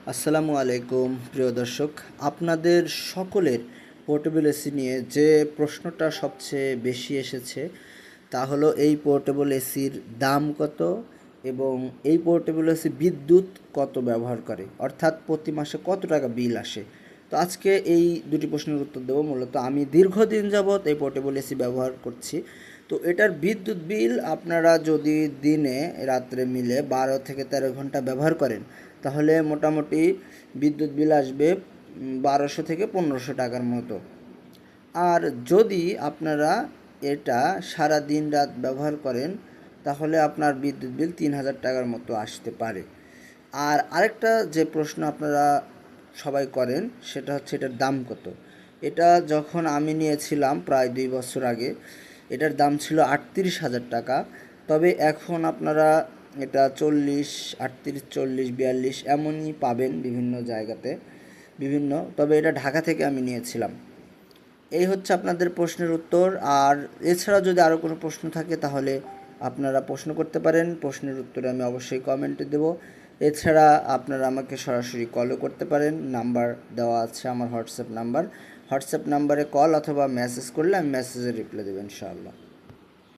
আসসালামু আলাইকুম প্রিয় দর্শক, আপনাদের সকলের পোর্টেবল এসি নিয়ে যে প্রশ্নটা সবচেয়ে বেশি এসেছে তা হলো এই পোর্টেবল এসির দাম কত এবং এই পোর্টেবল এসি বিদ্যুৎ কত ব্যবহার করে, অর্থাৎ প্রতি মাসে কত টাকা বিল আসে। তো আজকে এই দুটি প্রশ্নের উত্তর দেবো। মূলত আমি দীর্ঘদিন যাবৎ এই পোর্টেবল এসি ব্যবহার করছি। তো এটার বিদ্যুৎ বিল আপনারা যদি দিনে রাত্রে মিলে 12 থেকে 13 ঘন্টা ব্যবহার করেন তাহলে মোটামুটি বিদ্যুৎ বিল আসবে 1200 থেকে 1500 টাকার মতো। আর যদি আপনারা এটা সারা দিন রাত ব্যবহার করেন তাহলে আপনার বিদ্যুৎ বিল 3000 টাকার মতো আসতে পারে। আর আরেকটা যে প্রশ্ন আপনারা সবাই করেন সেটা হচ্ছে এটার দাম কত। এটা যখন আমি নিয়েছিলাম প্রায় 2 বছর আগে, এটার দাম ছিল 38,000 টাকা। তবে এখন আপনারা এটা 40, 38, 40, 42 এমনই পাবেন বিভিন্ন জায়গাতে বিভিন্ন। তবে এটা ঢাকা থেকে আমি নিয়েছিলাম। এই হচ্ছে আপনাদের প্রশ্নের উত্তর। আর এছাড়া যদি আরও কোনো প্রশ্ন থাকে তাহলে আপনারা প্রশ্ন করতে পারেন, প্রশ্নের উত্তরে আমি অবশ্যই কমেন্টে দেব। এছাড়া আপনারা আমাকে সরাসরি কলও করতে পারেন, নাম্বার দেওয়া আছে আমার হোয়াটসঅ্যাপ নাম্বার। হোয়াটসঅ্যাপ নাম্বারে কল অথবা মেসেজ করলে আমি মেসেজের রিপ্লাই দেবো ইনশাআল্লাহ।